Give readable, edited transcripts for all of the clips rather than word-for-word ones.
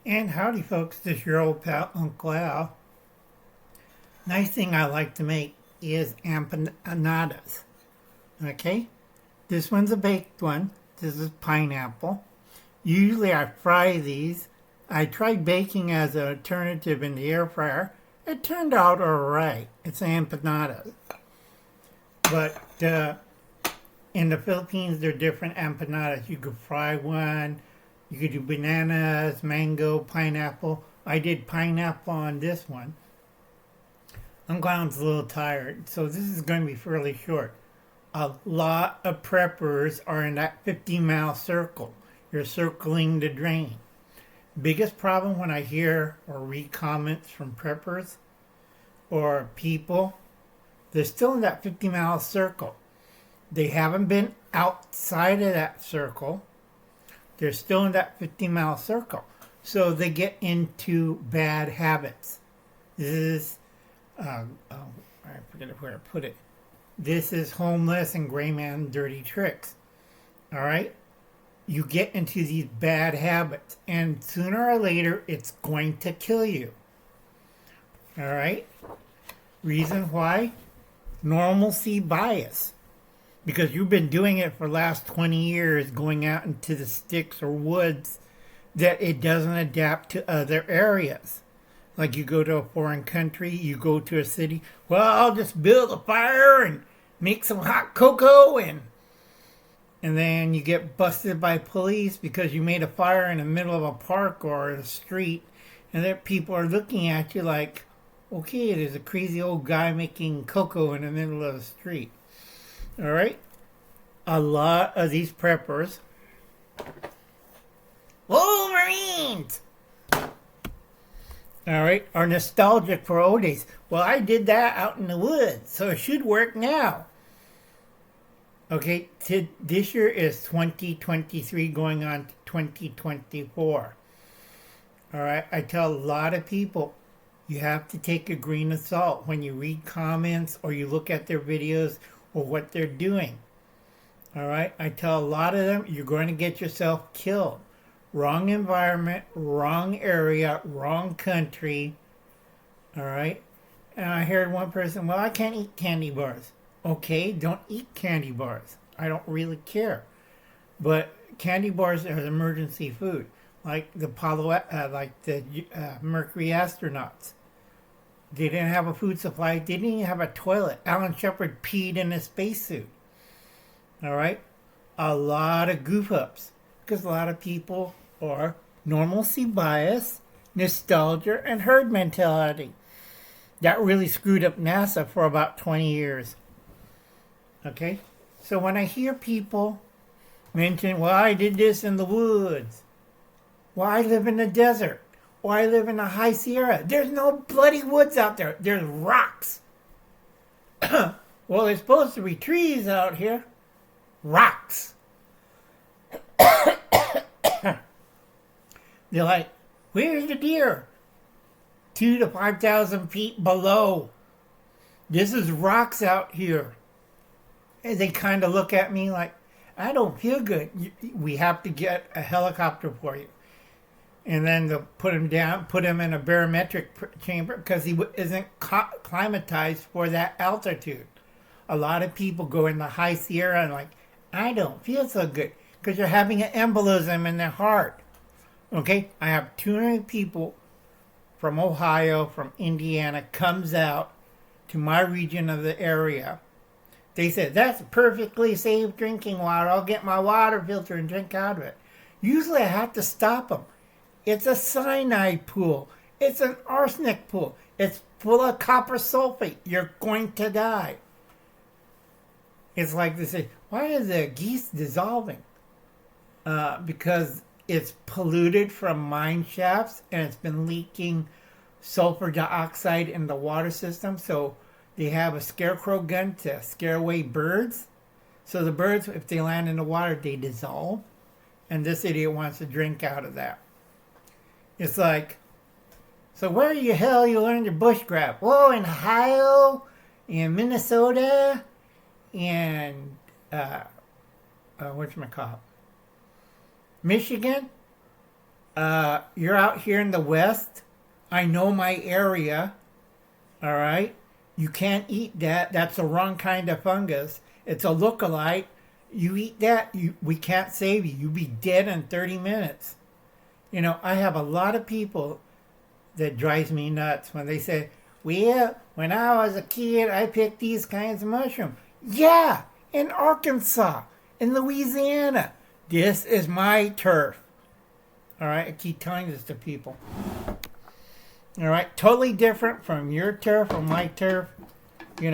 And howdy folks, this is your old pal Uncle Al. Nice thing I like to make is empanadas. Okay? This one's a baked one. This is pineapple. Usually I fry these. I tried baking as an alternative in the air fryer. It turned out alright. It's empanadas. But in the Philippines, there are different empanadas. You could fry one. You could do bananas, mango, pineapple. I did pineapple on this one. I'm glad I'm a little tired, so this is going to be fairly short. A lot of preppers are in that 50-mile circle. You're circling the drain. Biggest problem when I hear or read comments from preppers or people, they're still in that 50-mile circle. They haven't been outside of that circle. They're still in that 50-mile circle. So they get into bad habits. This is, I forget where I put it. This is homeless and Grayman dirty tricks. All right? You get into these bad habits. And sooner or later, it's going to kill you. All right? Reason why? Normalcy bias. Because you've been doing it for the last 20 years, going out into the sticks or woods, that it doesn't adapt to other areas. Like you go to a foreign country, you go to a city, well, I'll just build a fire and make some hot cocoa, and then you get busted by police because you made a fire in the middle of a park or a street, and then people are looking at you like, okay, there's a crazy old guy making cocoa in the middle of the street. All right? A lot of these preppers, Wolverines! All right, are nostalgic for old days. Well, I did that out in the woods, so it should work now. Okay, this year is 2023 going on to 2024. All right, I tell a lot of people, you have to take a grain of salt when you read comments or you look at their videos or what they're doing. All right, I tell a lot of them, you're going to get yourself killed. Wrong environment, wrong area, wrong country. All right, and I heard one person, well, I can't eat candy bars. Okay, don't eat candy bars. I don't really care. But candy bars are emergency food, like the Mercury astronauts. They didn't have a food supply. They didn't even have a toilet. Alan Shepard peed in a spacesuit. All right? A lot of goof ups. Because a lot of people are normalcy bias, nostalgia, and herd mentality. That really screwed up NASA for about 20 years. Okay? So when I hear people mention, well, I did this in the woods. Well, I live in the desert. Or I live in the high Sierra. There's no bloody woods out there. There's rocks. Well, there's supposed to be trees out here. Rocks. They're like, where's the deer? 2,000 to 5,000 feet below. This is rocks out here. And they kind of look at me like, I don't feel good. We have to get a helicopter for you. And then they'll put him down, put him in a barometric chamber because he isn't climatized for that altitude. A lot of people go in the high Sierra and like, I don't feel so good because they're having an embolism in their heart. Okay, I have 200 people from Ohio, from Indiana, comes out to my region of the area. They said, that's perfectly safe drinking water. I'll get my water filter and drink out of it. Usually I have to stop them. It's a cyanide pool. It's an arsenic pool. It's full of copper sulfate. You're going to die. It's like they say, why are the geese dissolving? Because it's polluted from mine shafts and it's been leaking sulfur dioxide in the water system. So they have a scarecrow gun to scare away birds. So the birds, if they land in the water, they dissolve. And this idiot wants to drink out of that. It's like, so where the hell you learned your bushcraft? Whoa, in Ohio, in Minnesota, and whatchamacallit, Michigan? You're out here in the West. I know my area. All right. You can't eat that. That's the wrong kind of fungus. It's a lookalike. You eat that, we can't save you. You'll be dead in 30 minutes. You know, I have a lot of people that drives me nuts when they say, well, when I was a kid, I picked these kinds of mushrooms. Yeah, in Arkansas, in Louisiana. This is my turf. All right, I keep telling this to people. All right, totally different from your turf or my turf. You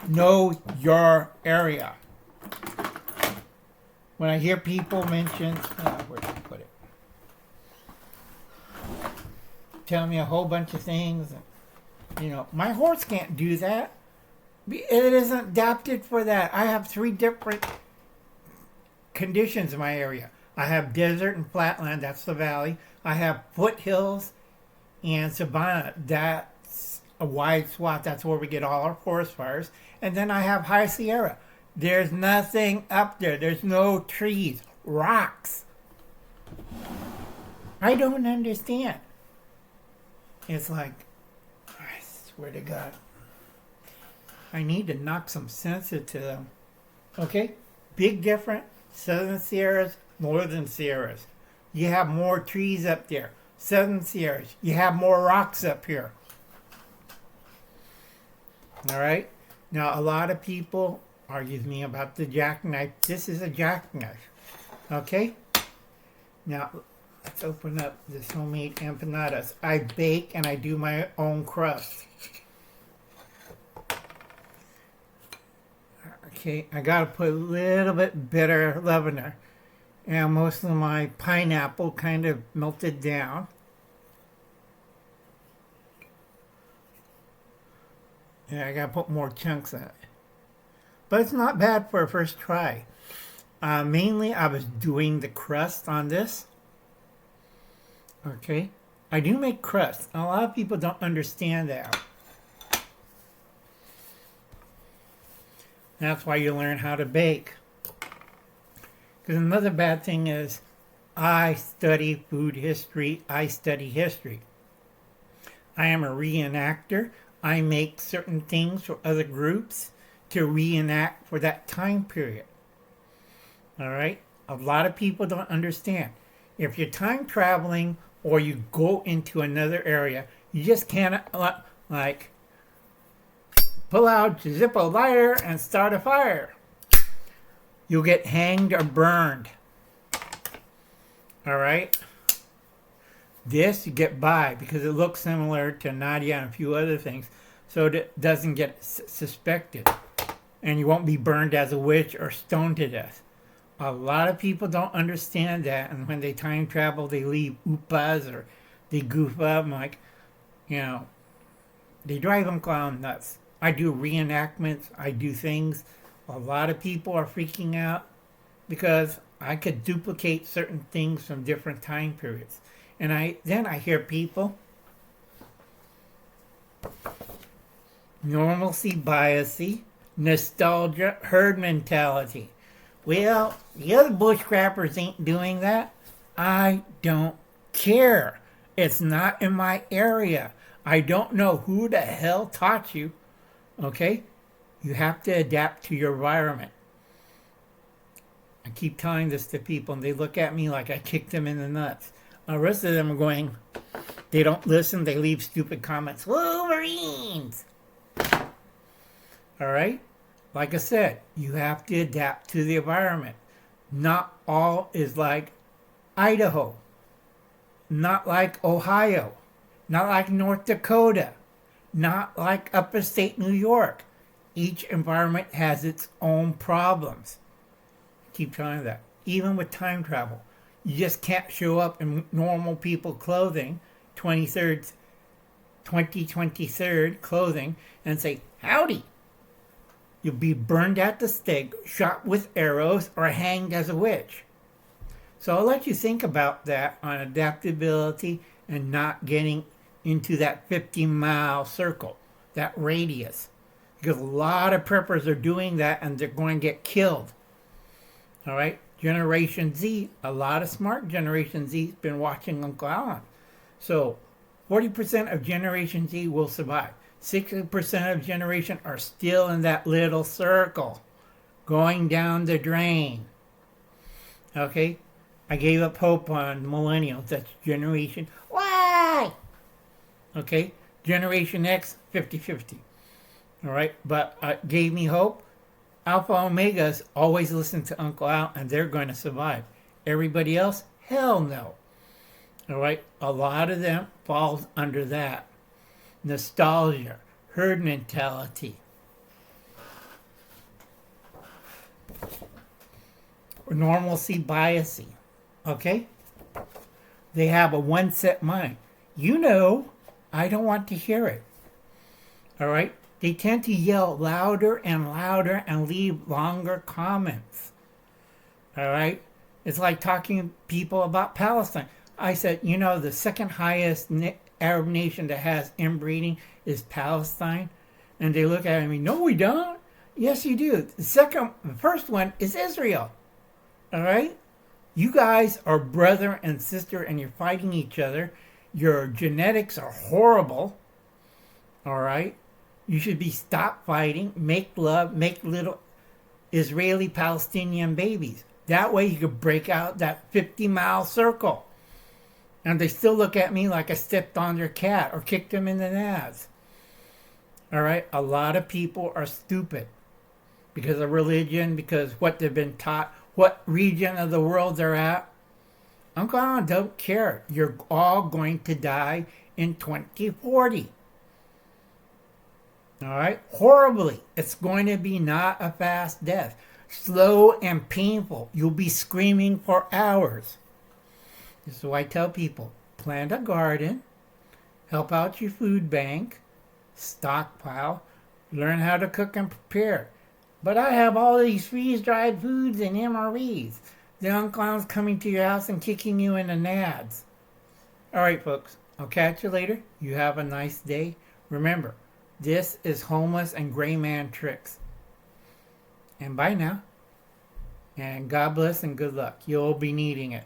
know your area. When I hear people mention, where did I put it? Tell me a whole bunch of things. You know, my horse can't do that. It isn't adapted for that. I have 3 different conditions in my area. I have desert and flatland, that's the valley. I have foothills and savanna, that's a wide swath. That's where we get all our forest fires. And then I have high Sierra. There's nothing up there. There's no trees, rocks. I don't understand. It's like, I swear to God, I need to knock some sense into them. Okay? Big difference. Southern Sierras, Northern Sierras. You have more trees up there. Southern Sierras, you have more rocks up here. All right? Now, a lot of people argues me about the jackknife. This is a jackknife. Okay? Now, let's open up this homemade empanadas. I bake and I do my own crust. Okay, I gotta put a little bit bitter leavener. And most of my pineapple kind of melted down. Yeah, I gotta put more chunks in it. But it's not bad for a first try. Mainly, I was doing the crust on this. Okay. I do make crust. A lot of people don't understand that. That's why you learn how to bake. Because another bad thing is, I study food history. I study history. I am a reenactor. I make certain things for other groups to reenact for that time period. All right? A lot of people don't understand. If you're time traveling or you go into another area, you just can't, like, pull out your Zippo lighter and start a fire. You'll get hanged or burned. All right? This you get by because it looks similar to Nadia and a few other things, so it doesn't get suspected. And you won't be burned as a witch or stoned to death. A lot of people don't understand that, and when they time travel, they leave oopas or they goof up. I'm like, they drive them clown nuts. I do reenactments. I do things. A lot of people are freaking out because I could duplicate certain things from different time periods. And then I hear people, normalcy biasy, nostalgia, herd mentality. Well, the other bushcrappers ain't doing that. I don't care. It's not in my area. I don't know who the hell taught you. Okay? You have to adapt to your environment. I keep telling this to people, and they look at me like I kicked them in the nuts. The rest of them are going, they don't listen, they leave stupid comments. Wolverines! All right? Like I said, you have to adapt to the environment. Not all is like Idaho. Not like Ohio. Not like North Dakota. Not like upstate New York. Each environment has its own problems. Keep trying that. Even with time travel. You just can't show up in normal people clothing, 2023 clothing, and say, howdy. You'll be burned at the stake, shot with arrows, or hanged as a witch. So I'll let you think about that on adaptability and not getting into that 50-mile circle, that radius. Because a lot of preppers are doing that and they're going to get killed. All right? Generation Z, a lot of smart Generation Z's been watching Uncle Alan. So 40% of Generation Z will survive. 60% of Generation are still in that little circle, going down the drain. Okay? I gave up hope on millennials. That's Generation Y. Okay? Generation X, 50-50. All right? But gave me hope. Alpha Omegas always listen to Uncle Al, and they're going to survive. Everybody else, hell no. All right? A lot of them falls under that. Nostalgia, herd mentality. Normalcy biasing. Okay? They have a one set mind. You know, I don't want to hear it. All right? They tend to yell louder and louder and leave longer comments. All right? It's like talking to people about Palestine. I said, you know, the second highest Arab nation that has inbreeding is Palestine. And they look at me, no, we don't. Yes, you do. The first one is Israel. All right? You guys are brother and sister and you're fighting each other. Your genetics are horrible. All right? You should be stop fighting, make love, make little Israeli-Palestinian babies. That way you could break out that 50-mile circle. And they still look at me like I stepped on their cat or kicked them in the nads. All right? A lot of people are stupid because of religion, because what they've been taught, what region of the world they're at. Uncle Alan don't care. You're all going to die in 2040. All right? Horribly. It's going to be not a fast death. Slow and painful. You'll be screaming for hours. This is why I tell people, plant a garden, help out your food bank, stockpile, learn how to cook and prepare. But I have all these freeze-dried foods and MREs. The Uncle Alan's coming to your house and kicking you in the nads. All right, folks. I'll catch you later. You have a nice day. Remember, this is homeless and Grayman tricks. And bye now. And God bless and good luck. You'll be needing it.